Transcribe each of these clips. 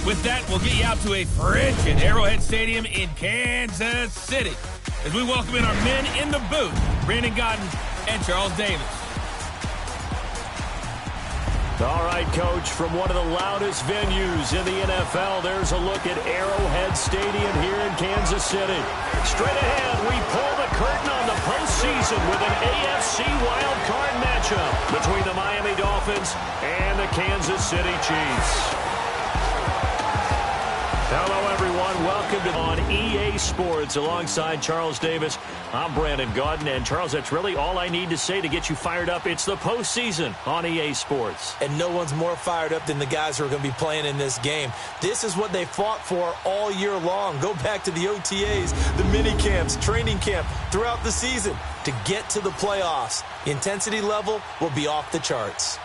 With that, we'll get you out to a frigid Arrowhead Stadium in Kansas City as we welcome in our men in the booth, Brandon Godden and Charles Davis. All right, Coach, from one of the loudest venues in the NFL, there's a look at Arrowhead Stadium here in Kansas City. Straight ahead, we pull the curtain on the postseason with an AFC wildcard matchup between the Miami Dolphins and the Kansas City Chiefs. Hello, everyone. Welcome to on EA Sports alongside Charles Davis. I'm Brandon Godden. And, Charles, that's really all I need to say to get you fired up. It's the postseason on EA Sports. And no one's more fired up than the guys who are going to be playing in this game. This is what they fought for all year long. Go back to the OTAs, the mini camps, training camp throughout the season to get to the playoffs. The intensity level will be off the charts.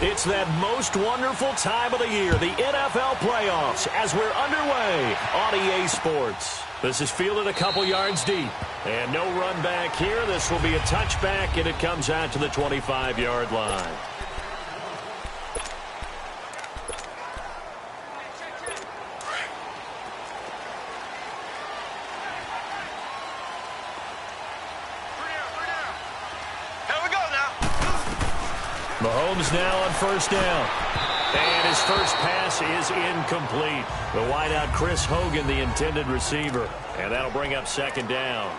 It's that most wonderful time of the year, the NFL playoffs, as we're underway on EA Sports. This is fielded a couple yards deep. And no run back here. This will be a touchback, and it comes out to the 25-yard line. Mahomes now on first down. And his first pass is incomplete. The wideout Chris Hogan, the intended receiver. And that'll bring up second down.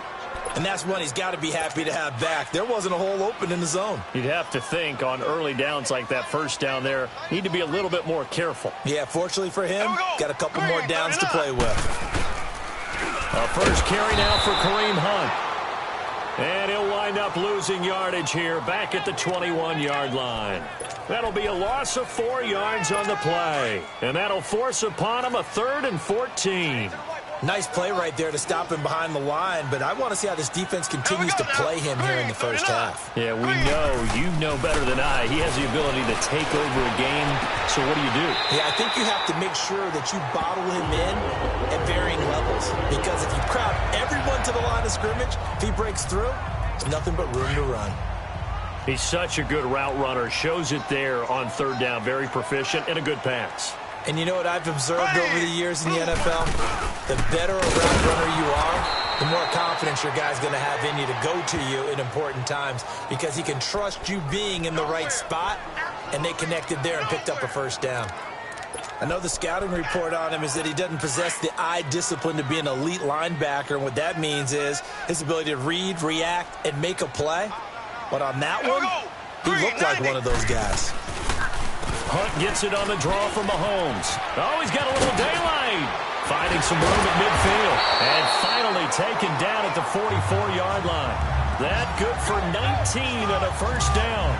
And that's one he's got to be happy to have back. There wasn't a hole open in the zone. You'd have to think on early downs like that first down there, need to be a little bit more careful. Yeah, fortunately for him, got a couple more downs to play with. A first carry now for Kareem Hunt. And he'll wind up losing yardage here back at the 21-yard line. That'll be a loss of 4 yards on the play. And that'll force upon him a 3rd and 14. Nice play right there to stop him behind the line, but I want to see how this defense continues to play him here in the first half. Yeah, we know, you know better than I, he has the ability to take over a game. So what do you do? Yeah, I think you have to make sure that you bottle him in at varying levels, because if you crowd everyone to the line of scrimmage, if he breaks through, there's nothing but room to run. He's such a good route runner, shows it there on third down, very proficient, and a good pass. And you know what I've observed over the years in the NFL? The better a route runner you are, the more confidence your guy's going to have in you to go to you in important times, because he can trust you being in the right spot, and they connected there and picked up a first down. I know the scouting report on him is that he doesn't possess the eye discipline to be an elite linebacker, and what that means is his ability to read, react, and make a play. But on that one, he looked like one of those guys. Hunt gets it on the draw from Mahomes. Oh, he's got a little daylight. Finding some room at midfield. And finally taken down at the 44-yard line. That good for 19 and a first down.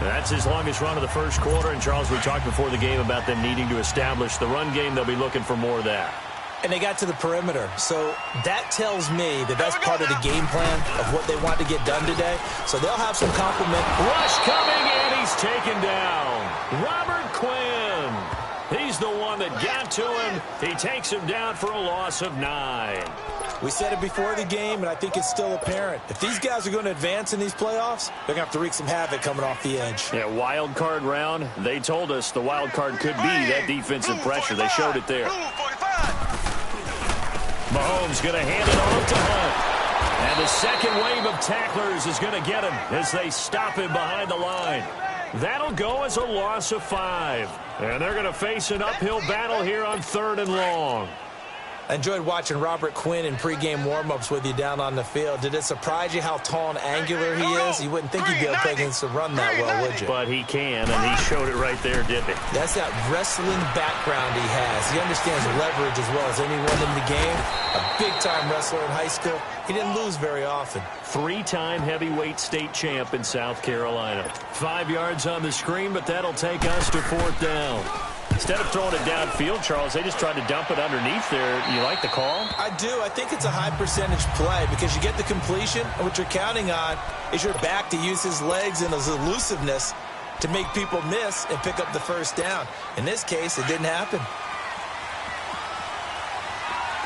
That's his longest run of the first quarter. And, Charles, we talked before the game about them needing to establish the run game. They'll be looking for more of that. And they got to the perimeter. So that tells me that that's part of the game plan of what they want to get done today. So they'll have some complement. Rush coming, and he's taken down. Robert Quinn. He's the one that got to him. He takes him down for a loss of 9. We said it before the game, and I think it's still apparent. If these guys are going to advance in these playoffs, they're going to have to wreak some havoc coming off the edge. Yeah, wild card round. They told us the wild card could be that defensive pressure. They showed it there. Mahomes going to hand it off to Hunt. And the second wave of tacklers is going to get him as they stop him behind the line. That'll go as a loss of 5. And they're going to face an uphill battle here on 3rd and long. I enjoyed watching Robert Quinn in pregame warm-ups with you down on the field. Did it surprise you how tall and angular he is? You wouldn't think he'd be able to play against the run that well, would you? But he can, and he showed it right there, didn't he? That's that wrestling background he has. He understands leverage as well as anyone in the game. A big-time wrestler in high school. He didn't lose very often. 3-time heavyweight state champ in South Carolina. 5 yards on the screen, but that'll take us to 4th down. Instead of throwing it downfield, Charles, they just tried to dump it underneath there. You like the call? I do. I think it's a high-percentage play because you get the completion, and what you're counting on is your back to use his legs and his elusiveness to make people miss and pick up the first down. In this case, it didn't happen.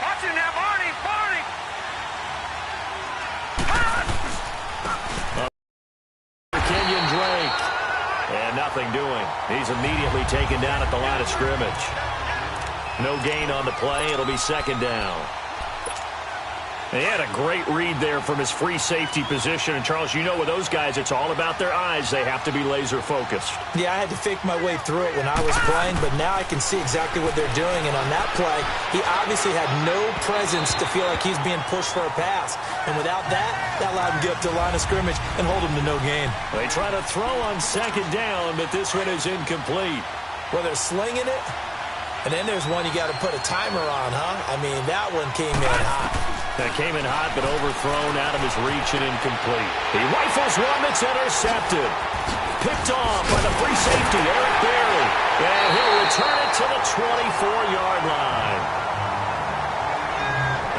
Watch it now, Barney! Kenyon Drake. And nothing doing. He's immediately taken down at the line of scrimmage. No gain on the play. It'll be second down. He had a great read there from his free safety position. And, Charles, you know with those guys, it's all about their eyes. They have to be laser-focused. Yeah, I had to fake my way through it when I was playing, but now I can see exactly what they're doing. And on that play, he obviously had no presence to feel like he's being pushed for a pass. And without that, that allowed him to get up to the line of scrimmage and hold him to no gain. They try to throw on second down, but this one is incomplete. Well, they're slinging it, and then there's one you got to put a timer on, huh? I mean, that one came in hot. That came in hot, but overthrown out of his reach and incomplete. He rifles one that's intercepted. Picked off by the free safety, Eric Berry. And he'll return it to the 24-yard line.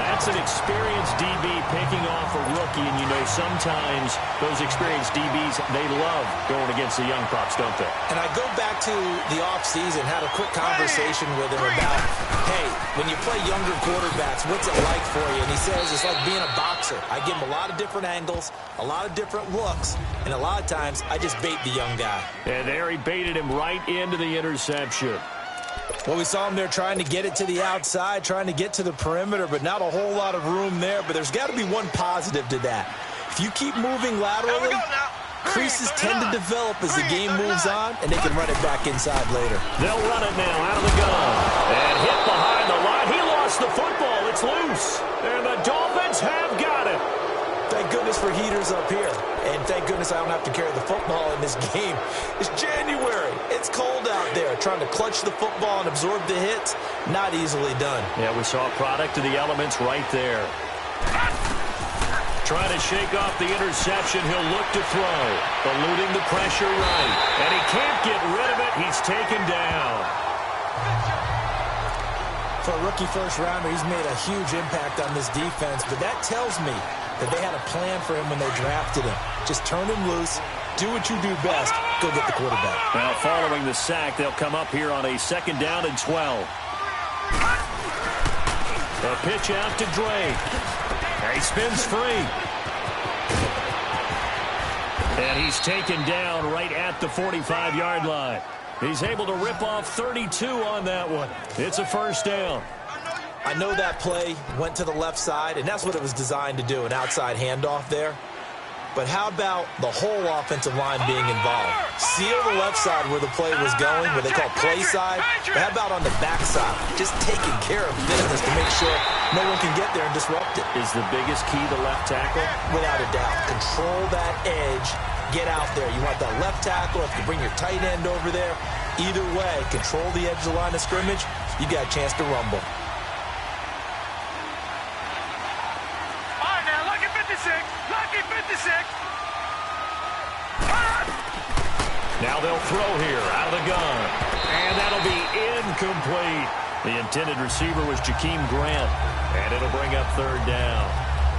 That's an experienced DB picking off a rookie, and you know sometimes those experienced DBs, they love going against the young pups, don't they? And I go back to the offseason, had a quick conversation with him about, hey, when you play younger quarterbacks, what's it like for you? And he says it's like being a boxer. I give him a lot of different angles, a lot of different looks, and a lot of times I just bait the young guy. And there he baited him right into the interception. Well, we saw him there trying to get it to the outside, trying to get to the perimeter, but not a whole lot of room there. But there's got to be one positive to that. If you keep moving laterally, creases tend to develop as the game moves on, and they can run it back inside later. They'll run it now out of the gun. And hit behind the line. He lost the football. It's loose. And the Dolphins have got it. Thank goodness for heaters up here. And thank goodness I don't have to carry the football in this game. It's January. It's cold out there. Trying to clutch the football and absorb the hits, not easily done. Yeah, we saw a product of the elements right there. Trying to shake off the interception. He'll look to throw. Eluding the pressure right. And he can't get rid of it. He's taken down. For a rookie first-rounder, he's made a huge impact on this defense, but that tells me that they had a plan for him when they drafted him. Just turn him loose, do what you do best, go get the quarterback. Well, following the sack, they'll come up here on a second down and 12. A pitch out to Drake. He spins free. And he's taken down right at the 45-yard line. He's able to rip off 32 on that one. It's a first down. I know that play went to the left side, and that's what it was designed to do, an outside handoff there. But how about the whole offensive line being involved? Seal the left side where the play was going, what they call play side. But how about on the back side? Just taking care of business to make sure no one can get there and disrupt it. Is the biggest key the left tackle? Without a doubt. Control that edge. Get out there. You want that left tackle. If you bring your tight end over there, either way, control the edge of the line of scrimmage, you got a chance to rumble. All right, now, lucky 56. Lucky 56. Now they'll throw here out of the gun. And that'll be incomplete. The intended receiver was Jakeem Grant. And it'll bring up third down.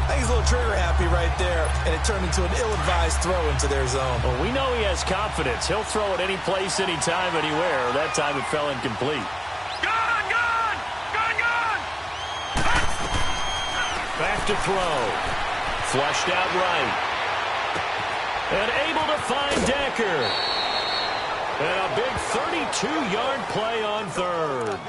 I think he's a little trigger happy right there, and it turned into an ill-advised throw into their zone. Well, we know he has confidence. He'll throw it any place, anytime, anywhere. That time it fell incomplete. Gun, gun, gun, gun. Back to throw. Flushed out right. And able to find Decker. And a big 32-yard play on third.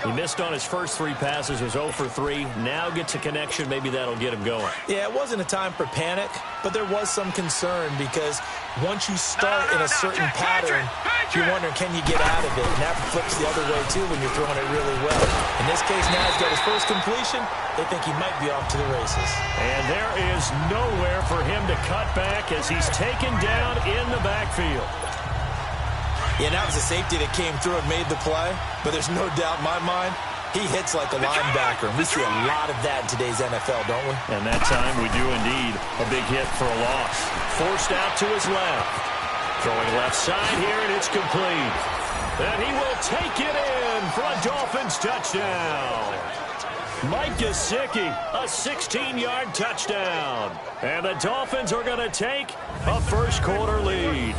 He missed on his first three passes, was 0 for 3. Now gets a connection. Maybe that'll get him going. Yeah, it wasn't a time for panic, but there was some concern because once you start in a certain pattern, you're wondering, can you get out of it? And that flips the other way, too, when you're throwing it really well. In this case, now he's got his first completion. They think he might be off to the races. And there is nowhere for him to cut back as he's taken down in the backfield. Yeah, that was a safety that came through and made the play, but there's no doubt in my mind, he hits like a linebacker. We see a lot of that in today's NFL, don't we? And that time we do indeed. A big hit for a loss. Forced out to his left. Throwing left side here, and it's complete. And he will take it in for a Dolphins touchdown. Mike Gesicki, a 16-yard touchdown. And the Dolphins are going to take a first-quarter lead.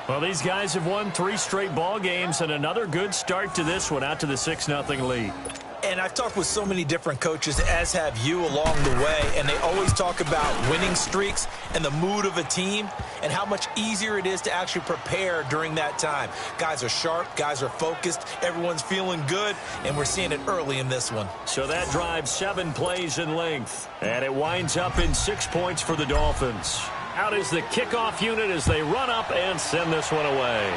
Well, these guys have won 3 straight ball games and another good start to this one out to the 6-0 lead. And I've talked with so many different coaches, as have you, along the way, and they always talk about winning streaks and the mood of a team and how much easier it is to actually prepare during that time. Guys are sharp, guys are focused, everyone's feeling good, and we're seeing it early in this one. So that drives 7 plays in length, and it winds up in 6 points for the Dolphins. Out is the kickoff unit as they run up and send this one away.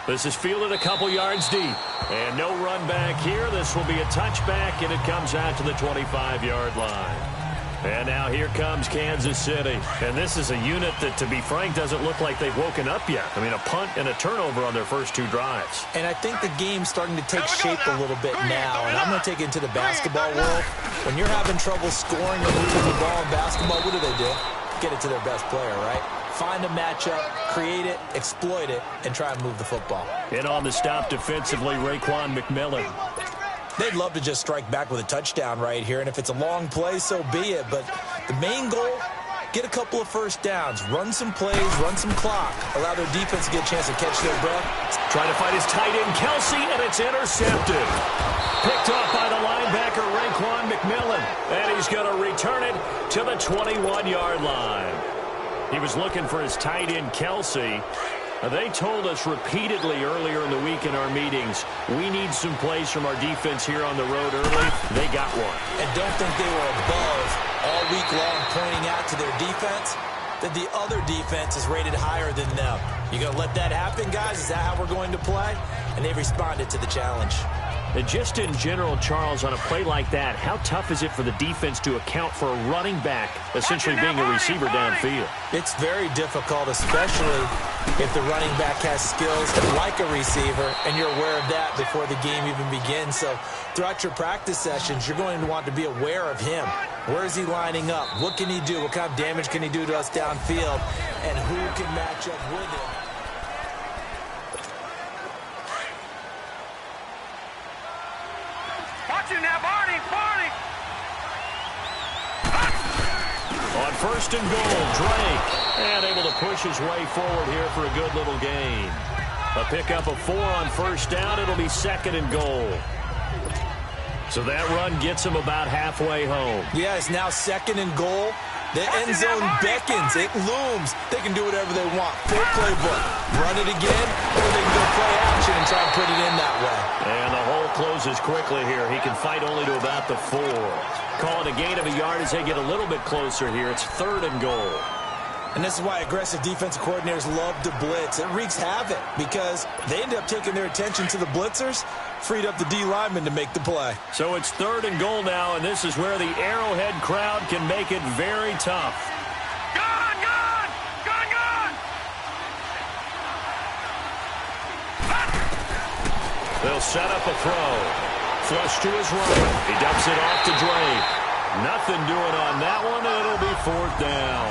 This is fielded a couple yards deep. And no run back here. This will be a touchback, and it comes out to the 25-yard line. And now here comes Kansas City. And this is a unit that, to be frank, doesn't look like they've woken up yet. I mean, a punt and a turnover on their first 2 drives. And I think the game's starting to take shape a little bit now. And I'm going to take it into the basketball world. When you're having trouble scoring or moving the ball in basketball, what do? Get it to their best player, right? Find a matchup, create it, exploit it, and try and move the football. And on the stop defensively, Raekwon McMillan. They'd love to just strike back with a touchdown right here, and if it's a long play, so be it. But the main goal, get a couple of first downs, run some plays, run some clock, allow their defense to get a chance to catch their breath. Trying to fight his tight end, Kelsey, and it's intercepted. Picked off by the linebacker, Raekwon McMillan, and he's going to return it to the 21-yard line. He was looking for his tight end, Kelsey. They told us repeatedly earlier in the week in our meetings, we need some plays from our defense here on the road early. They got one. And don't think they were above all week long pointing out to their defense that the other defense is rated higher than them. You going to let that happen, guys? Is that how we're going to play? And they responded to the challenge. And just in general, Charles, on a play like that, how tough is it for the defense to account for a running back essentially being a receiver downfield? It's very difficult, especially if the running back has skills like a receiver, and you're aware of that before the game even begins. So throughout your practice sessions, you're going to want to be aware of him. Where is he lining up? What can he do? What kind of damage can he do to us downfield? And who can match up with him? On first and goal, Drake, and able to push his way forward here for a good little gain. A pickup of 4 on first down. It'll be 2nd and goal. So that run gets him about halfway home. Yeah, it's now 2nd and goal. The end zone beckons. It looms. They can do whatever they want. Full playbook. Run it again, or they can go play action and try and put it in that way. And the hole closes quickly here. He can fight only to about the 4. Call it a gain of a yard as they get a little bit closer here. It's 3rd and goal. And this is why aggressive defensive coordinators love to blitz. It wreaks havoc because they end up taking their attention to the blitzers, freed up the D lineman to make the play. So it's 3rd and goal now, and this is where the Arrowhead crowd can make it very tough. Gone, gone, gone, gone. They'll set up a throw. Flush to his right. He dumps it off to Drake. Nothing doing on that one, and it'll be 4th down.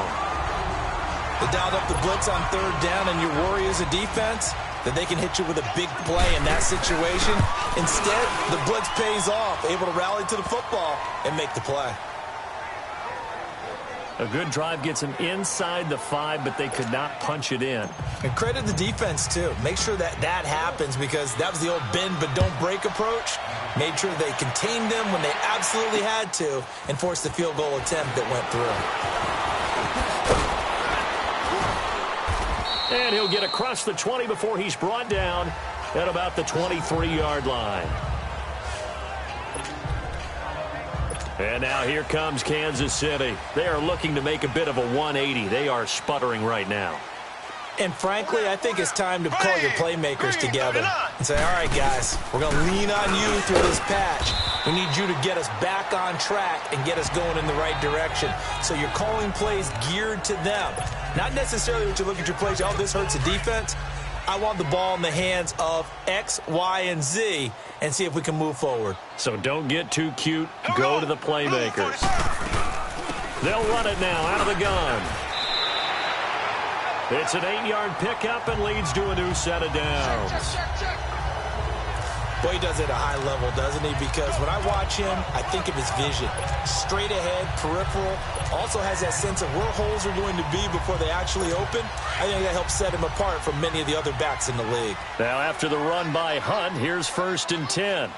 They dialed up the blitz on 3rd down, and your worry as a defense that they can hit you with a big play in that situation. Instead, the blitz pays off, able to rally to the football and make the play. A good drive gets them inside the 5, but they could not punch it in. And credit the defense, too. Make sure that that happens because that was the old bend but don't break approach. Made sure they contained them when they absolutely had to and forced the field goal attempt that went through. And he'll get across the 20 before he's brought down at about the 23-yard line. And now here comes Kansas City. They are looking to make a bit of a 180. They are sputtering right now. And frankly, I think it's time to call your playmakers together and say, all right, guys, we're going to lean on you through this patch. We need you to get us back on track and get us going in the right direction. So you're calling plays geared to them. Not necessarily what you look at your plays, oh, this hurts the defense. I want the ball in the hands of X, Y, and Z and see if we can move forward. So don't get too cute. Go to the playmakers. They'll run it now out of the gun. It's an 8-yard pickup and leads to a new set of downs. Boy, he does it at a high level, doesn't he? Because when I watch him, I think of his vision. Straight ahead, peripheral. Also has that sense of where holes are going to be before they actually open. I think that helps set him apart from many of the other backs in the league. Now after the run by Hunt, here's 1st and 10.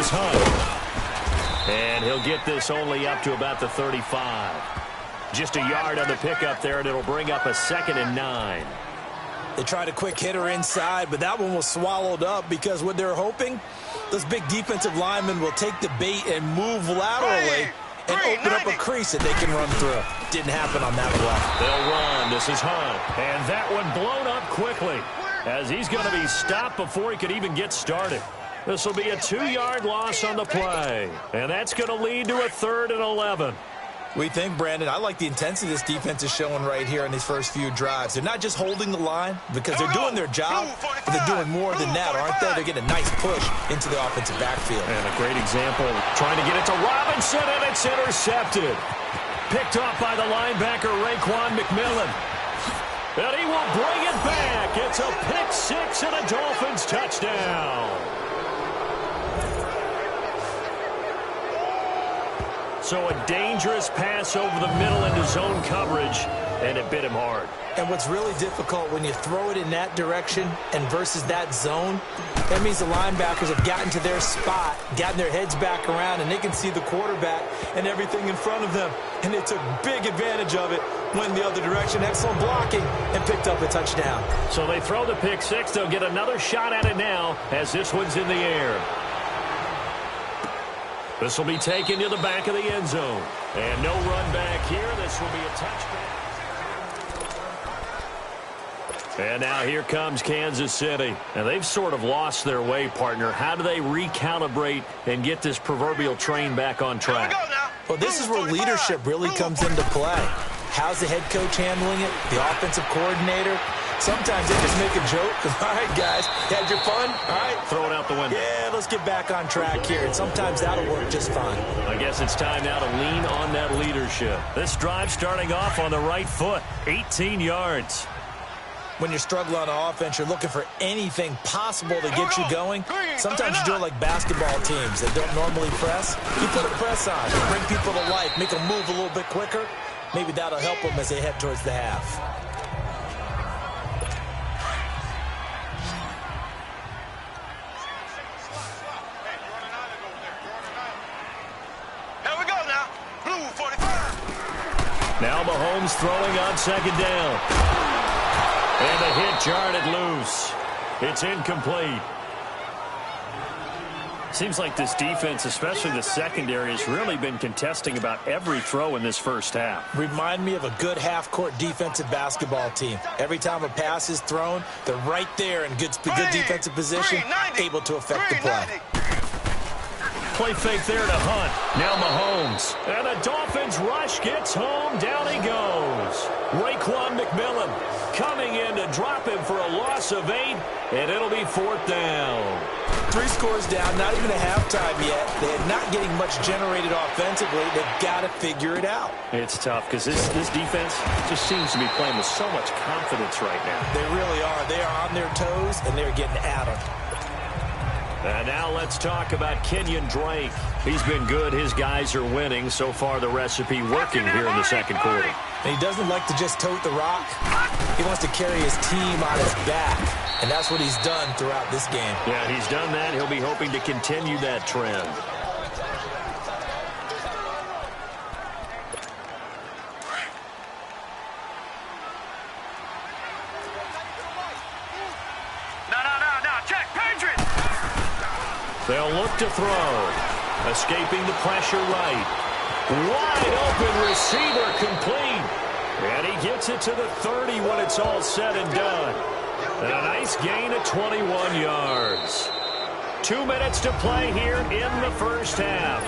Here's Hunt. And he'll get this only up to about the 35. Just a yard on the pickup there, and it'll bring up a 2nd and 9. They tried a quick hitter inside, but that one was swallowed up because what they're hoping, those big defensive linemen will take the bait and move laterally and open up a crease that they can run through. Didn't happen on that play. They'll run. This is Hunt. And that one blown up quickly as he's going to be stopped before he could even get started. This will be a 2-yard loss on the play. And that's going to lead to a 3rd and 11. We think, Brandon, I like the intensity this defense is showing right here in these first few drives. They're not just holding the line because they're doing their job, but they're doing more than that, aren't they? They're getting a nice push into the offensive backfield. And a great example, trying to get it to Robinson, and it's intercepted. Picked off by the linebacker, Raekwon McMillan. And he will bring it back. It's a pick-6 and a Dolphins touchdown. So a dangerous pass over the middle into zone coverage, and it bit him hard. And what's really difficult when you throw it in that direction and versus that zone, that means the linebackers have gotten to their spot, gotten their heads back around, and they can see the quarterback and everything in front of them. And they took big advantage of it, went the other direction, excellent blocking, and picked up a touchdown. So they throw the pick-6. They'll get another shot at it now as this one's in the air. This will be taken to the back of the end zone. And no run back here. This will be a touchback. And now here comes Kansas City. And they've sort of lost their way, partner. How do they recalibrate and get this proverbial train back on track? Well, this is where leadership really comes into play. How's the head coach handling it? The offensive coordinator? Sometimes they just make a joke. All right, guys, you had your fun? All right. Throw it out the window. Yeah, let's get back on track here. And sometimes that'll work just fine. I guess it's time now to lean on that leadership. This drive starting off on the right foot. 18 yards. When you're struggling on offense, you're looking for anything possible to get you going. Sometimes you do it like basketball teams that don't normally press. You put a press on, you bring people to life, make them move a little bit quicker. Maybe that'll help them as they head towards the half. Now Mahomes throwing on 2nd down. And the hit jarred it loose. It's incomplete. Seems like this defense, especially the secondary, has really been contesting about every throw in this first half. Remind me of a good half-court defensive basketball team. Every time a pass is thrown, they're right there in good defensive position, able to affect the play. Play fake there to Hunt. Now Mahomes. And the Dolphins rush gets home. Down he goes. Raekwon McMillan coming in to drop him for a loss of 8. And it'll be 4th down. 3 scores down, not even a halftime yet. They're not getting much generated offensively. They've got to figure it out. It's tough because this defense just seems to be playing with so much confidence right now. They really are. They are on their toes, and they're getting at them. And now let's talk about Kenyon Drake. He's been good. His guys are winning. So far, the recipe working here in the second quarter. And he doesn't like to just tote the rock. He wants to carry his team on his back. And that's what he's done throughout this game. Yeah, he's done that. He'll be hoping to continue that trend. They'll look to throw. Escaping the pressure right. Wide open receiver complete. And he gets it to the 30 when it's all said and done. And a nice gain of 21 yards. 2 minutes to play here in the first half.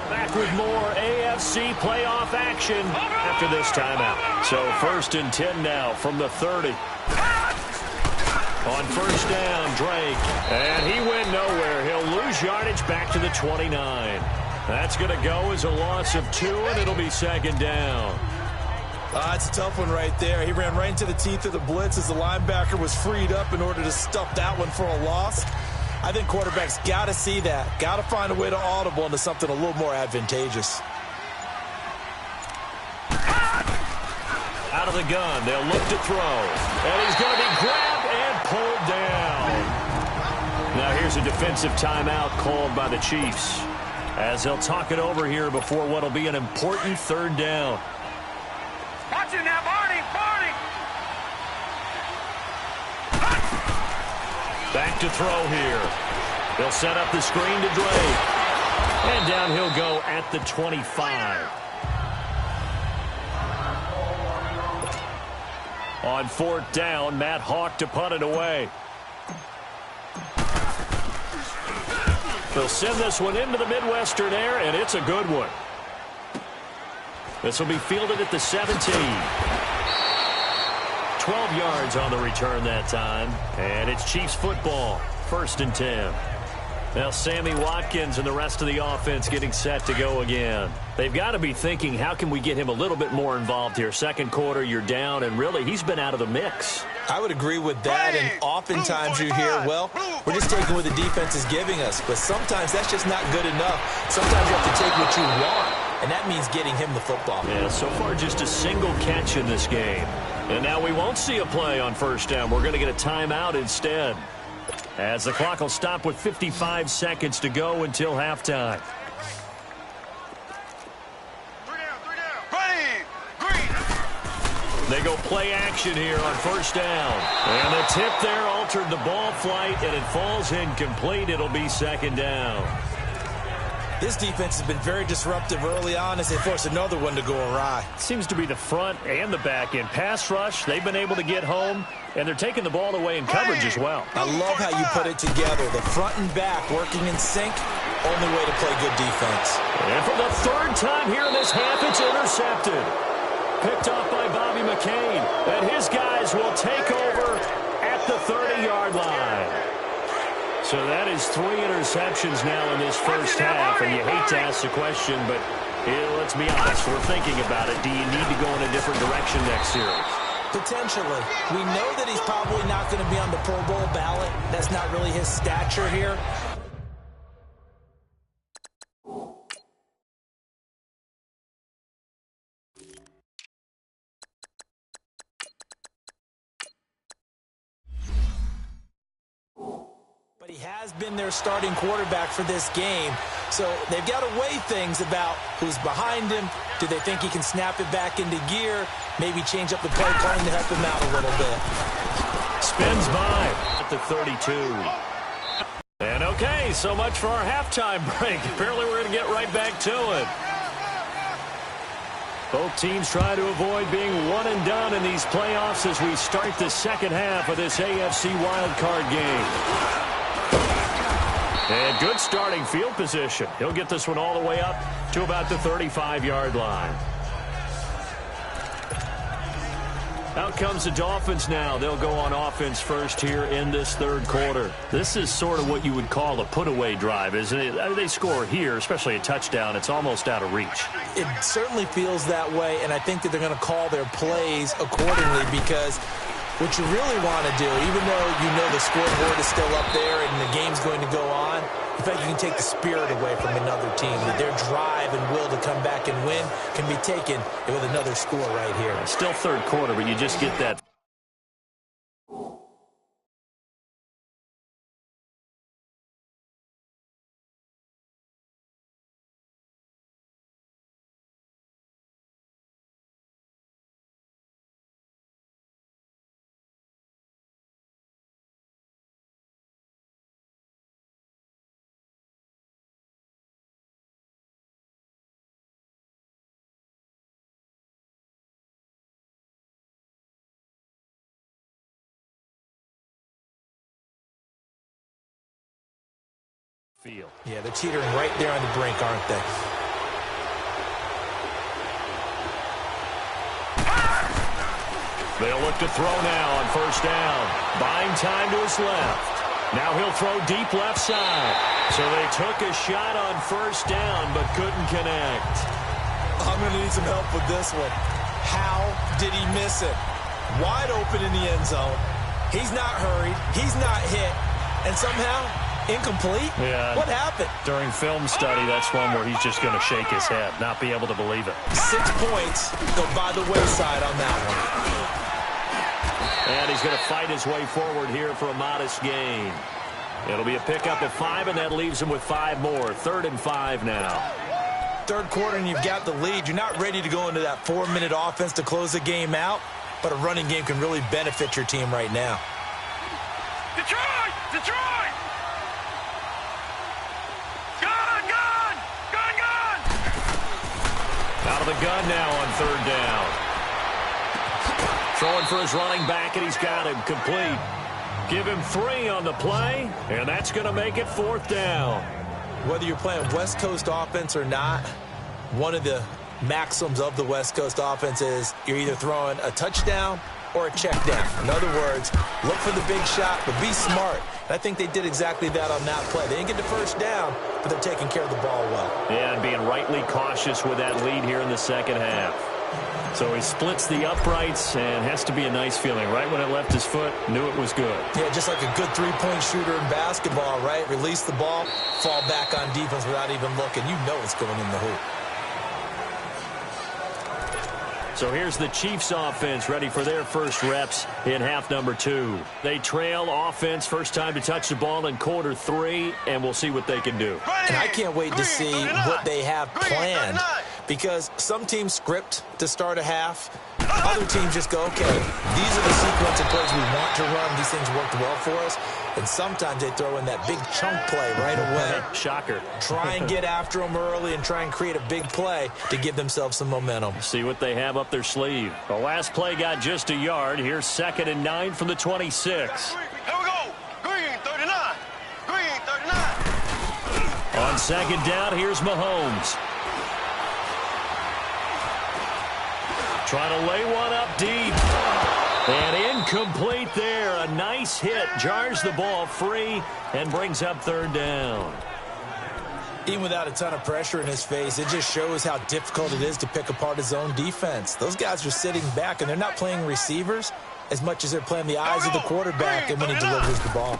Back with more AFC playoff action after this timeout. So 1st and 10 now from the 30. On 1st down, Drake. And he went nowhere. He'll lose yardage back to the 29. That's going to go as a loss of 2, and it'll be 2nd down. It's a tough one right there. He ran right into the teeth of the blitz as the linebacker was freed up in order to stuff that one for a loss. I think quarterbacks got to see that. Got to find a way to audible into something a little more advantageous. Out of the gun, they'll look to throw. And he's going to be grabbed and pulled down. Now Now here's a defensive timeout called by the Chiefs, as they'll talk it over here before what will be an important third down. Watch it now, Barney! Barney! Back to throw here. They'll set up the screen to Drake. And down he'll go at the 25. On fourth down, Matt Hawk to punt it away. They'll send this one into the Midwestern air, and it's a good one. This will be fielded at the 17. 12 yards on the return that time. And it's Chiefs football, 1st and 10. Now Sammy Watkins and the rest of the offense getting set to go again. They've got to be thinking, how can we get him a little bit more involved here? Second quarter, you're down, and really, he's been out of the mix. I would agree with that, and oftentimes you hear, well, we're just taking what the defense is giving us, but sometimes that's just not good enough. Sometimes you have to take what you want, and that means getting him the football. Yeah, so far just a single catch in this game. And now we won't see a play on first down. We're going to get a timeout instead, as the clock will stop with 55 seconds to go until halftime. They go play action here on first down. And the tip there altered the ball flight, and it falls incomplete. It'll be second down. This defense has been very disruptive early on as they force another one to go awry. Seems to be the front and the back end. Pass rush, they've been able to get home, and they're taking the ball away in coverage as well. I love how you put it together. The front and back working in sync, only way to play good defense. And for the third time here in this half, it's intercepted. Picked off by Bobby McCain, and his guys will take over at the 30-yard line. So that is 3 interceptions now in this first half, and you hate to ask the question, but let's be honest, we're thinking about it. Do you need to go in a different direction next series? Potentially. We know that he's probably not going to be on the Pro Bowl ballot. That's not really his stature here. He has been their starting quarterback for this game, so they've got to weigh things about who's behind him. Do they think he can snap it back into gear? Maybe change up the play calling to help him out a little bit. Spins by at the 32. And okay, so much for our halftime break. Apparently we're going to get right back to it. Both teams try to avoid being one and done in these playoffs as we start the second half of this AFC wildcard game. And good starting field position. He'll get this one all the way up to about the 35-yard line. Out comes the Dolphins now. They'll go on offense first here in this third quarter. This is sort of what you would call a put-away drive, isn't it? They score here, especially a touchdown. It's almost out of reach. It certainly feels that way, and I think that they're going to call their plays accordingly because what you really want to do, even though you know the scoreboard is still up there and the game's going to go on, in fact, you can take the spirit away from another team. That their drive and will to come back and win can be taken with another score right here. Still third quarter, but you just get that. Field. Yeah, they're teetering right there on the brink, aren't they? They'll look to throw now on first down. Buying time to his left. Now he'll throw deep left side. So they took a shot on first down but couldn't connect. I'm going to need some help with this one. How did he miss it? Wide open in the end zone. He's not hurried. He's not hit. And somehow, incomplete? Yeah. What happened? During film study, that's one where he's just going to shake his head, not be able to believe it. 6 points go by the wayside on that one. And he's going to fight his way forward here for a modest gain. It'll be a pickup of 5, and that leaves them with 5 more. 3rd and 5 now. Third quarter, and you've got the lead. You're not ready to go into that 4-minute offense to close the game out, but a running game can really benefit your team right now. Detroit! Detroit! Gun! Gun! Gun! Gun! Out of the gun now on 3rd down. Throwing for his running back, and he's got him complete. Give him 3 on the play, and that's going to make it 4th down. Whether you're playing West Coast offense or not, one of the maxims of the West Coast offense is you're either throwing a touchdown or a check down. In other words, look for the big shot, but be smart. And I think they did exactly that on that play. They didn't get the first down, but they're taking care of the ball well. Yeah, and being rightly cautious with that lead here in the second half. So he splits the uprights, and has to be a nice feeling. Right when it left his foot, knew it was good. Yeah, just like a good three-point shooter in basketball, right? Release the ball, fall back on defense without even looking. You know it's going in the hoop. So here's the Chiefs offense ready for their first reps in half number 2. They trail offense, first time to touch the ball in quarter 3, and we'll see what they can do. And I can't wait to see what they have planned, because some teams script to start a half. Other teams just go, okay, these are the sequence of plays we want to run. These things worked well for us. And sometimes they throw in that big chunk play right away. Shocker. Try and get after them early and try and create a big play to give themselves some momentum. See what they have up their sleeve. The last play got just a yard. Here's 2nd and 9 from the 26. Here we go. Green 39. Green 39. On 2nd down, here's Mahomes. Trying to lay one up deep. And incomplete there. A nice hit. Jars the ball free and brings up 3rd down. Even without a ton of pressure in his face, it just shows how difficult it is to pick apart his own defense. Those guys are sitting back, and they're not playing receivers as much as they're playing the eyes of the quarterback and when he delivers the ball.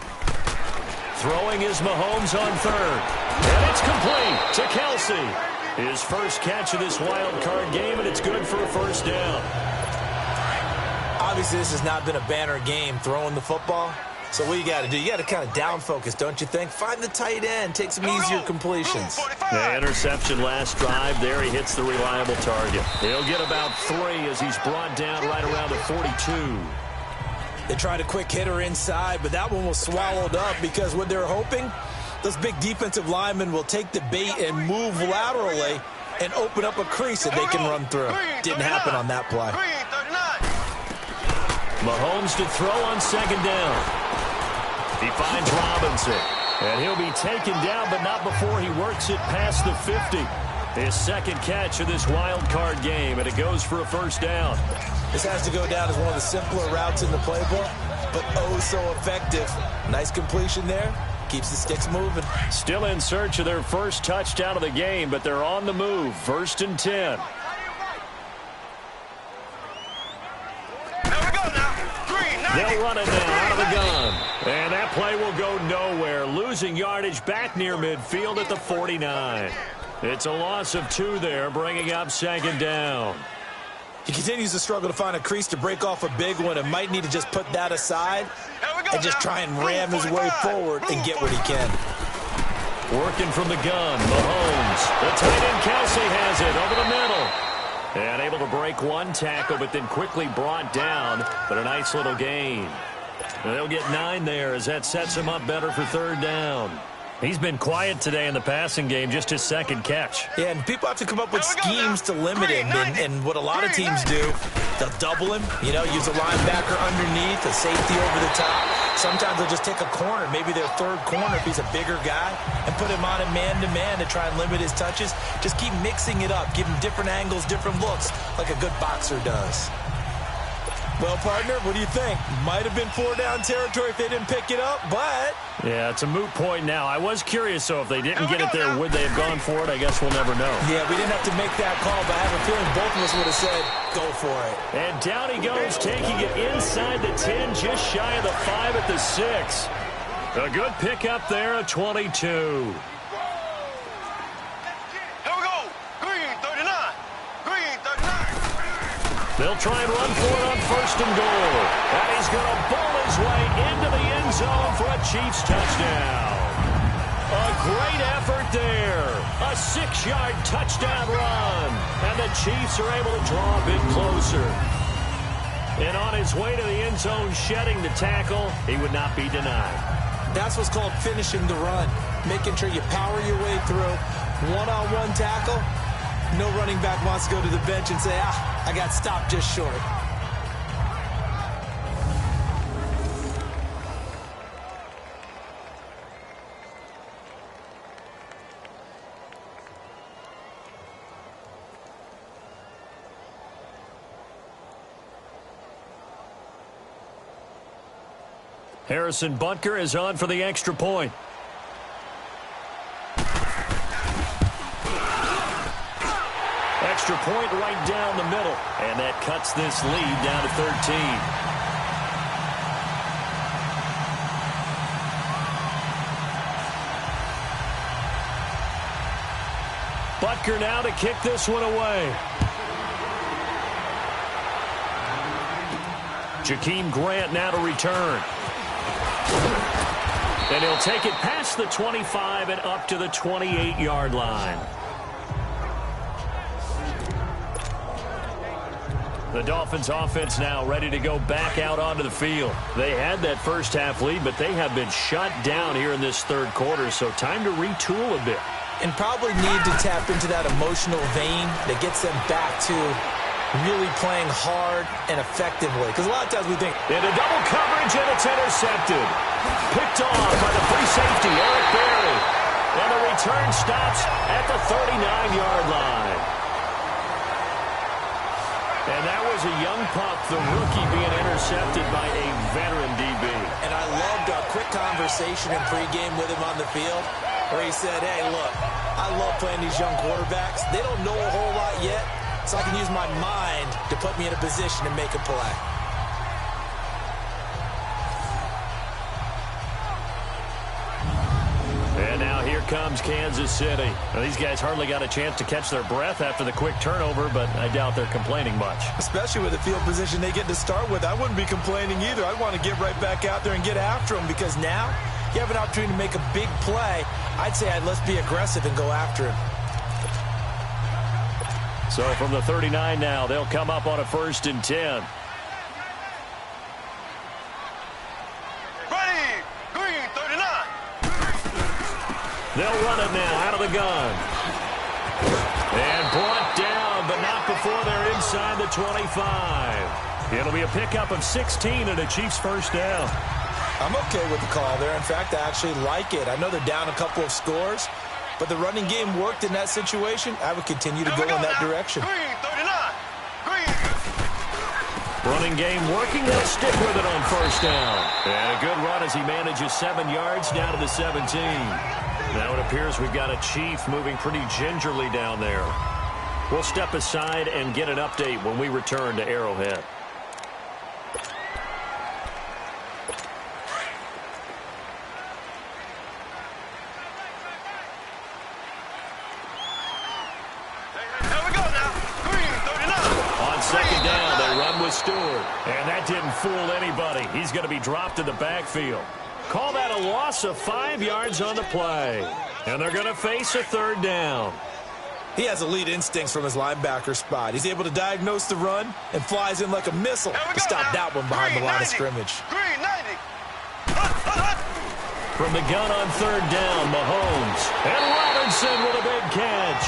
Throwing is Mahomes on 3rd. And it's complete to Kelsey. His first catch of this wild card game, and it's good for a first down. Obviously, this has not been a banner game throwing the football. So what you got to do, you got to kind of down focus, don't you think? Find the tight end, take some easier completions. The interception last drive. There he hits the reliable target. He'll get about 3 as he's brought down right around the 42. They tried a quick hitter inside, but that one was swallowed up because what they're hoping, those big defensive linemen will take the bait and move laterally and open up a crease that they can run through. Didn't happen on that play. Mahomes to throw on 2nd down. He finds Robinson, and he'll be taken down, but not before he works it past the 50. His 2nd catch of this wild card game, and it goes for a first down. This has to go down as one of the simpler routes in the playbook, but oh so effective. Nice completion there. Keeps the sticks moving. Still in search of their first touchdown of the game, but they're on the move. 1st and 10. They'll run it now out of the gun. And that play will go nowhere. Losing yardage back near midfield at the 49. It's a loss of 2 there, bringing up 2nd down. He continues to struggle to find a crease to break off a big one and might need to just put that aside and just try and ram his way forward and get what he can. Working from the gun, Mahomes. The tight end Kelsey has it over the middle. And able to break one tackle, but then quickly brought down. But a nice little gain. And they'll get 9 there as that sets him up better for 3rd down. He's been quiet today in the passing game, just his 2nd catch. Yeah, and people have to come up with schemes to limit him. And what a lot of teams do, they'll double him, you know, use a linebacker underneath, a safety over the top. Sometimes they'll just take a corner, maybe their 3rd corner if he's a bigger guy, and put him on a man-to-man to try and limit his touches. Just keep mixing it up, give him different angles, different looks, like a good boxer does. Well, partner, what do you think? Might have been 4-down territory if they didn't pick it up, but... Yeah, it's a moot point now. I was curious, though, if they didn't get it there, would they have gone for it? I guess we'll never know. Yeah, we didn't have to make that call, but I have a feeling both of us would have said, go for it. And down he goes, taking it inside the 10, just shy of the 5 at the 6. A good pickup there, a 22. They'll try and run for it on 1st and goal. And he's going to bowl his way into the end zone for a Chiefs touchdown. A great effort there. A 6-yard touchdown run. And the Chiefs are able to draw a bit closer. And on his way to the end zone, shedding the tackle, he would not be denied. That's what's called finishing the run. Making sure you power your way through. One-on-one tackle. No running back wants to go to the bench and say, I got stopped just short. Harrison Butker is on for the extra point. Extra point right down the middle. And that cuts this lead down to 13. Butker now to kick this one away. Jakeem Grant now to return. And he'll take it past the 25 and up to the 28-yard line. The Dolphins offense now ready to go back out onto the field. They had that first half lead, but they have been shut down here in this third quarter, so time to retool a bit. And probably need to tap into that emotional vein that gets them back to really playing hard and effectively. Because a lot of times we think, into double coverage, and it's intercepted. Picked off by the free safety, Eric Berry. And the return stops at the 39-yard line. And that was a young pup, the rookie, being intercepted by a veteran DB. And I loved our quick conversation in pregame with him on the field where he said, hey, look, I love playing these young quarterbacks. They don't know a whole lot yet, so I can use my mind to put me in a position to make a play. And now here comes Kansas City. Now, these guys hardly got a chance to catch their breath after the quick turnover, but I doubt they're complaining much. Especially with the field position they get to start with. I wouldn't be complaining either. I'd want to get right back out there and get after them because now you have an opportunity to make a big play. I'd say let's be aggressive and go after him. So from the 39 now, they'll come up on a 1st and 10. Ready, green, 39. They'll run it now out of the gun. And brought down, but not before they're inside the 25. It'll be a pickup of 16 and a Chiefs first down. I'm okay with the call there. In fact, I actually like it. I know they're down a couple of scores, but the running game worked in that situation. I would continue to go in that direction. Green, 39. Green. Running game working. They'll stick with it on 1st down. And a good run as he manages 7 yards down to the 17. Now it appears we've got a Chief moving pretty gingerly down there. We'll step aside and get an update when we return to Arrowhead. Second down, they run with Stewart. And that didn't fool anybody. He's going to be dropped in the backfield. Call that a loss of 5 yards on the play. And they're going to face a 3rd down. He has elite instincts from his linebacker spot. He's able to diagnose the run and flies in like a missile to stop that one behind the line of scrimmage. Green, 90. From the gun on 3rd down, Mahomes. And Robinson with a big catch.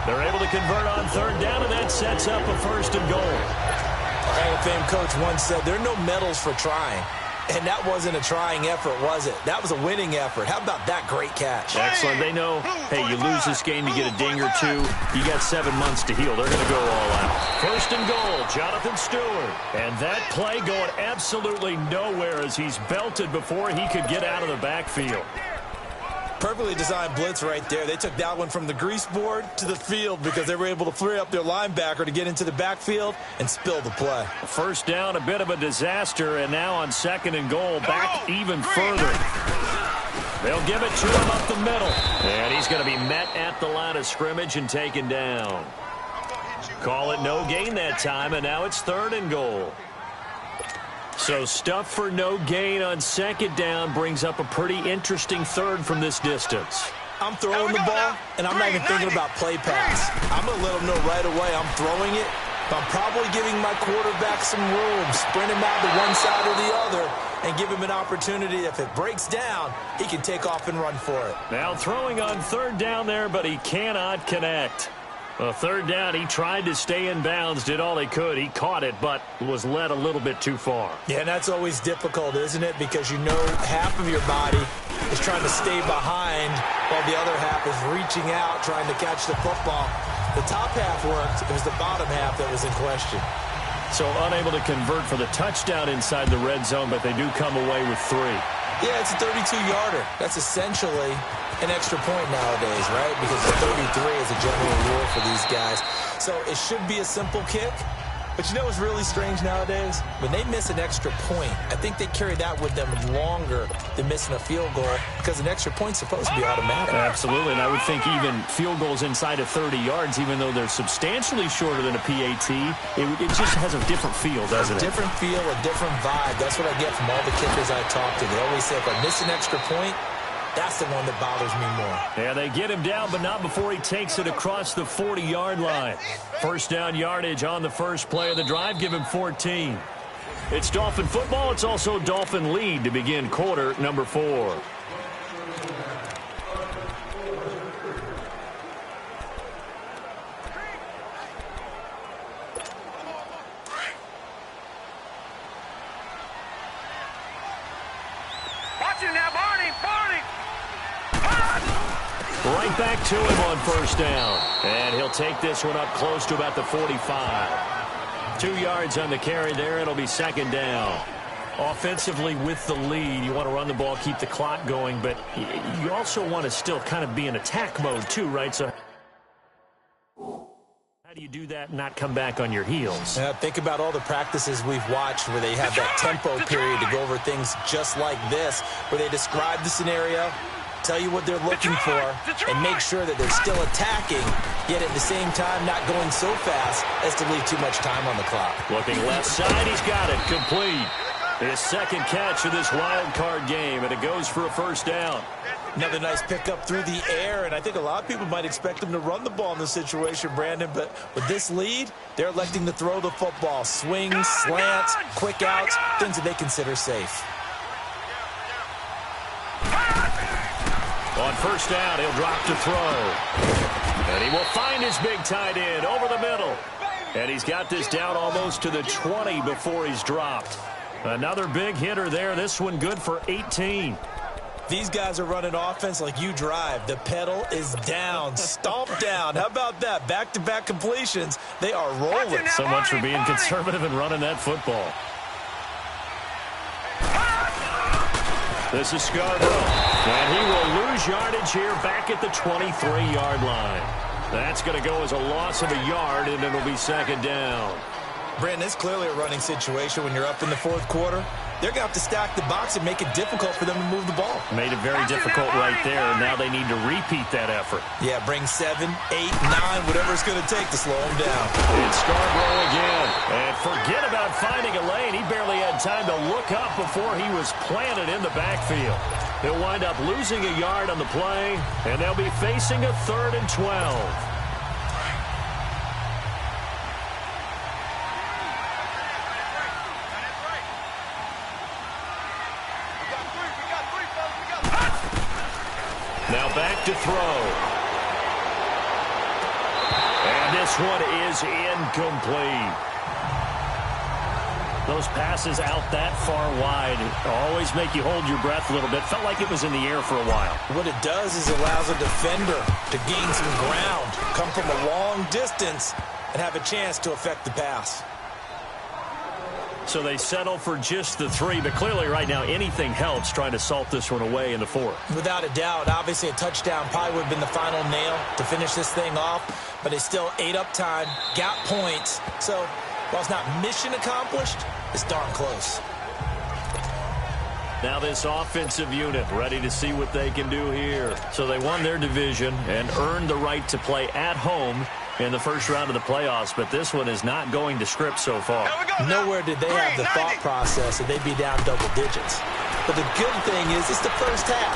They're able to convert on 3rd down, and that sets up a 1st and goal. Our Hall of Fame coach once said, there are no medals for trying. And that wasn't a trying effort, was it? That was a winning effort. How about that great catch? Excellent. They know, hey, you lose this game, you get a ding or two. You got 7 months to heal. They're going to go all out. 1st and goal, Jonathan Stewart. And that play going absolutely nowhere as he's belted before he could get out of the backfield. Perfectly designed blitz right there. They took that one from the grease board to the field because they were able to free up their linebacker to get into the backfield and spill the play. 1st down, a bit of a disaster, and now on 2nd and goal, back even further. They'll give it to him up the middle. And he's going to be met at the line of scrimmage and taken down. Call it no gain that time, and now it's 3rd and goal. So stuff for no gain on 2nd down brings up a pretty interesting 3rd from this distance. I'm throwing the ball, and I'm not even thinking about play pass. I'm going to let them know right away I'm throwing it. But I'm probably giving my quarterback some room, sprint him out to one side or the other, and give him an opportunity. If it breaks down, he can take off and run for it. Now throwing on 3rd down there, but he cannot connect. Well, 3rd down, he tried to stay in bounds, did all he could. He caught it, but was led a little bit too far. Yeah, and that's always difficult, isn't it? Because you know half of your body is trying to stay behind while the other half is reaching out, trying to catch the football. The top half worked. It was the bottom half that was in question. So unable to convert for the touchdown inside the red zone, but they do come away with 3. Yeah, it's a 32-yarder. That's essentially an extra point nowadays, right? Because 33 is a general rule for these guys. So it should be a simple kick. But you know what's really strange nowadays? When they miss an extra point, I think they carry that with them longer than missing a field goal because an extra point's supposed to be automatic. Absolutely, and I would think even field goals inside of 30 yards, even though they're substantially shorter than a PAT, it just has a different feel, doesn't it? A different feel, a different vibe. That's what I get from all the kickers I talk to. They always say, if I miss an extra point, that's the one that bothers me more. Yeah, they get him down, but not before he takes it across the 40-yard line. 1st down yardage on the first play of the drive. Give him 14. It's Dolphin football. It's also Dolphin lead to begin quarter number 4. Watch it now, Barney. Right back to him on 1st down. And he'll take this one up close to about the 45. 2 yards on the carry there. It'll be 2nd down. Offensively with the lead, you want to run the ball, keep the clock going, but you also want to still kind of be in attack mode too, right? So how do you do that and not come back on your heels? Think about all the practices we've watched where they have that tempo period to go over things just like this, where they describe the scenario, tell you what they're looking for, and make sure that they're still attacking, yet at the same time not going so fast as to leave too much time on the clock. Looking left side, he's got it. Complete. His 2nd catch of this wild card game, and it goes for a 1st down. Another nice pickup through the air, and I think a lot of people might expect him to run the ball in this situation, Brandon, but with this lead, they're electing to throw the football. Swings, slants, quick outs, things that they consider safe. On 1st down, he'll drop to throw. And he will find his big tight end over the middle. And he's got this down almost to the 20 before he's dropped. Another big hitter there. This one good for 18. These guys are running offense like you drive. The pedal is down, stomped down. How about that? Back-to-back completions. They are rolling. So much for being conservative and running that football. This is Scarborough, and he will lose yardage here back at the 23-yard line. That's going to go as a loss of a yard, and it'll be 2nd down. Brandon, it's clearly a running situation when you're up in the 4th quarter. They're going to have to stack the box and make it difficult for them to move the ball. Made it very difficult right there. Now they need to repeat that effort. Yeah, bring 7, 8, 9, whatever it's going to take to slow them down. It's Scarborough again. And forget about finding a lane. He barely had time to look up before he was planted in the backfield. He'll wind up losing a yard on the play, and they'll be facing a 3rd and 12. Now back to throw. And this one is incomplete. Those passes out that far wide always make you hold your breath a little bit. Felt like it was in the air for a while. What it does is allows a defender to gain some ground, come from a long distance, and have a chance to affect the pass. So they settle for just the 3, but clearly right now anything helps trying to salt this one away in the 4th. Without a doubt, obviously a touchdown probably would have been the final nail to finish this thing off, but they still ate up time, got points. So while it's not mission accomplished, it's darn close. Now this offensive unit ready to see what they can do here. So they won their division and earned the right to play at home in the first round of the playoffs, but this one is not going to script so far. Nowhere did they have the thought process that they'd be down double digits. But the good thing is it's the first half.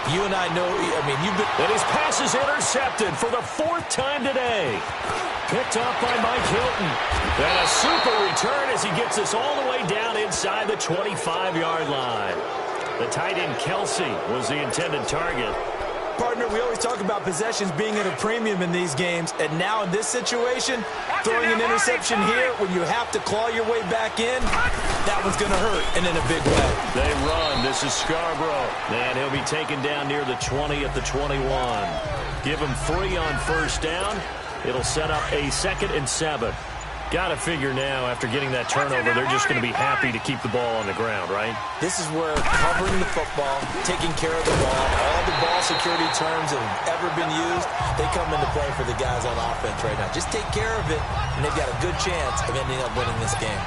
You and I know, you've been... And his pass is intercepted for the 4th time today. Picked up by Mike Hilton. And a super return as he gets us all the way down inside the 25-yard line. The tight end Kelsey was the intended target. Partner, we always talk about possessions being at a premium in these games, and now in this situation, throwing an interception here when you have to claw your way back in, that one's going to hurt, and in a big way. They run. This is Scarborough. And he'll be taken down near the 20 at the 21. Give him 3 on first down. It'll set up a 2nd and 7. Got to figure now, after getting that turnover, they're just going to be happy to keep the ball on the ground, right? This is where covering the football, taking care of the ball, all the ball security terms that have ever been used, they come into play for the guys on offense right now. Just take care of it, and they've got a good chance of ending up winning this game.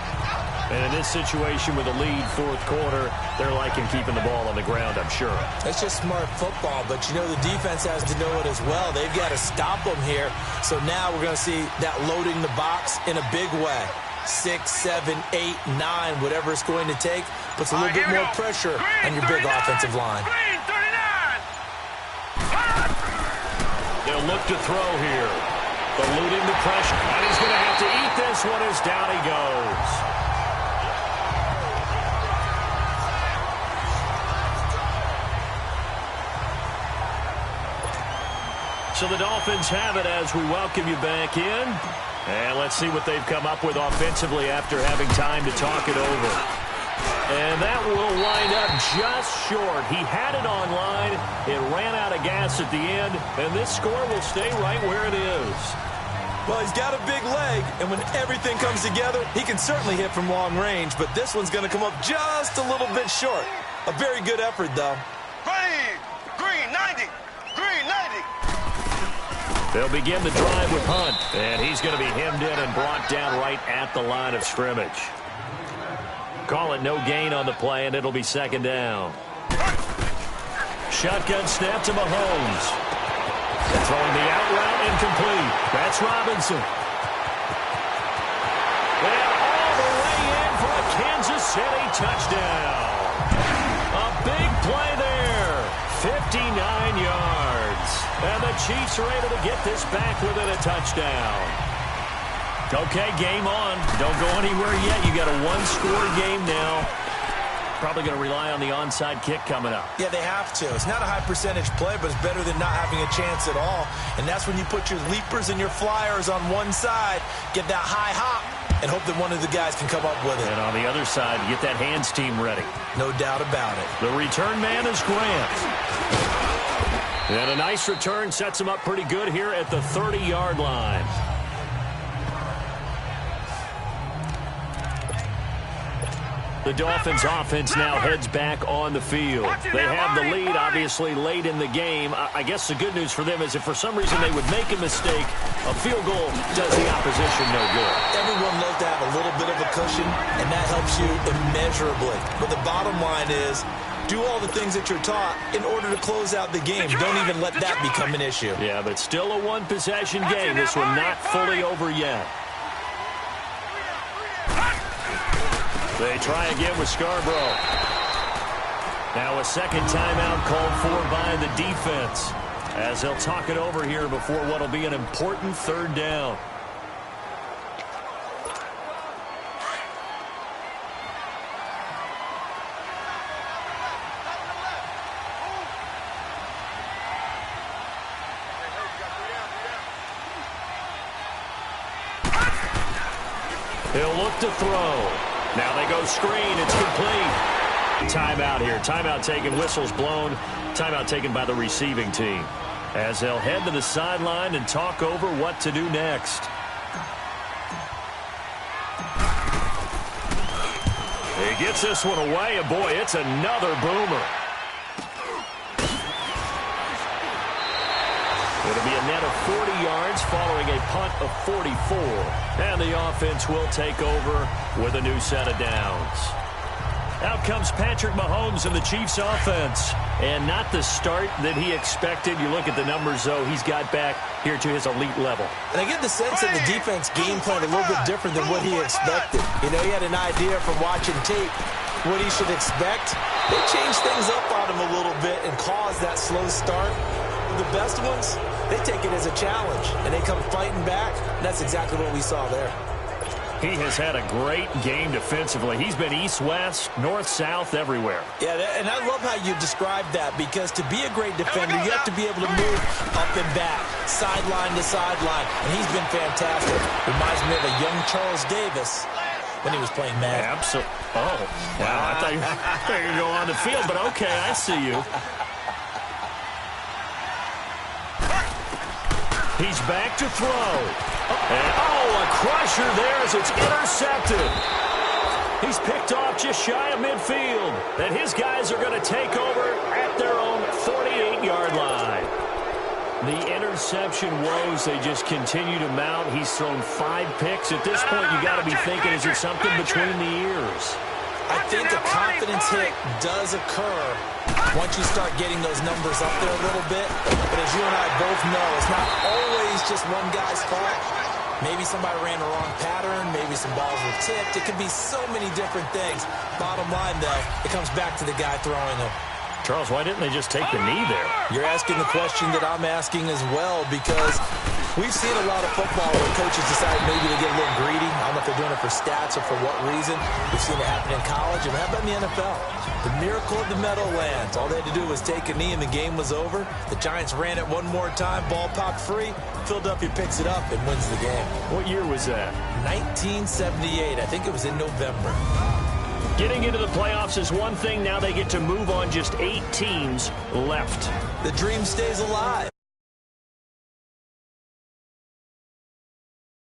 And in this situation with a lead 4th quarter, they're liking keeping the ball on the ground, I'm sure. That's just smart football, but you know the defense has to know it as well. They've got to stop them here. So now we're going to see that loading the box in a big way. 6, 7, 8, 9, whatever it's going to take, puts a little bit more pressure on your big offensive line. They'll look to throw here. Eluding the pressure. And he's going to have to eat this one as down he goes. So the Dolphins have it as we welcome you back in. And let's see what they've come up with offensively after having time to talk it over. And that will wind up just short. He had it online. It ran out of gas at the end. And this score will stay right where it is. Well, he's got a big leg, and when everything comes together, he can certainly hit from long range, but this one's going to come up just a little bit short. A very good effort, though. Green 90. Green 90. They'll begin the drive with Hunt, and he's going to be hemmed in and brought down right at the line of scrimmage. Call it no gain on the play, and it'll be 2nd down. Shotgun snap to Mahomes. Throwing the out route incomplete. That's Robinson. And all the way in for a Kansas City touchdown. A big play there. 59 yards. And the Chiefs are able to get this back within a touchdown. Okay, game on. Don't go anywhere yet. You got a 1-score game now. Probably going to rely on the onside kick coming up. Yeah, they have to. It's not a high percentage play, but it's better than not having a chance at all. And that's when you put your leapers and your flyers on one side, get that high hop, and hope that one of the guys can come up with it. And on the other side, get that hands team ready. No doubt about it. The return man is Grant. And a nice return sets him up pretty good here at the 30-yard line. The Dolphins offense now heads back on the field. They have the lead, obviously, late in the game. I guess the good news for them is if for some reason they would make a mistake, a field goal does the opposition no good. Everyone loves to have a little bit of a cushion, and that helps you immeasurably. But the bottom line is, do all the things that you're taught in order to close out the game. Don't even let that become an issue. Yeah, but still a one-possession game. This one not fully over yet. They try again with Scarborough. Now a 2nd timeout called for by the defense as they'll talk it over here before what will be an important 3rd down. He'll look to throw. Now they go screen. It's complete. Timeout here. Timeout taken. Whistles blown. Timeout taken by the receiving team. As they'll head to the sideline and talk over what to do next. He gets this one away. And boy, it's another boomer. It'll be a net of 40 yards following a punt of 44. And the offense will take over with a new set of downs. Out comes Patrick Mahomes and the Chiefs offense. And not the start that he expected. You look at the numbers, though, he's got back here to his elite level. And I get the sense that the defense game plan a little bit different than what he expected. You know, he had an idea from watching tape what he should expect. They changed things up on him a little bit and caused that slow start. The best ones, they take it as a challenge, and they come fighting back. And that's exactly what we saw there. He has had a great game defensively. He's been east-west, north-south, everywhere. Yeah, and I love how you described that, because to be a great defender, you have to be able to move up and back, sideline to sideline, and he's been fantastic. Reminds me of a young Charles Davis when he was playing Madden. Absolutely. Oh, wow. I thought you were going to go on the field, but okay, I see you. He's back to throw. And, a crusher there as it's intercepted. He's picked off just shy of midfield. And his guys are going to take over at their own 48-yard line. The interception woes, they just continue to mount. He's thrown 5 picks. At this point, you got to be thinking, is it something between the ears? I think a confidence hit does occur once you start getting those numbers up there a little bit. But as you and I both know, it's not always just one guy's fault. Maybe somebody ran the wrong pattern. Maybe some balls were tipped. It could be so many different things. Bottom line, though, it comes back to the guy throwing them. Charles, why didn't they just take the knee there? You're asking the question that I'm asking as well, because we've seen a lot of football where coaches decide maybe to get a little greedy. I don't know if they're doing it for stats or for what reason. We've seen it happen in college, and how about in the NFL? The miracle of the Meadowlands. All they had to do was take a knee, and the game was over. The Giants ran it one more time. Ball popped free. Philadelphia picks it up and wins the game. What year was that? 1978. I think it was in November. Getting into the playoffs is one thing. Now they get to move on. Just 8 teams left. The dream stays alive.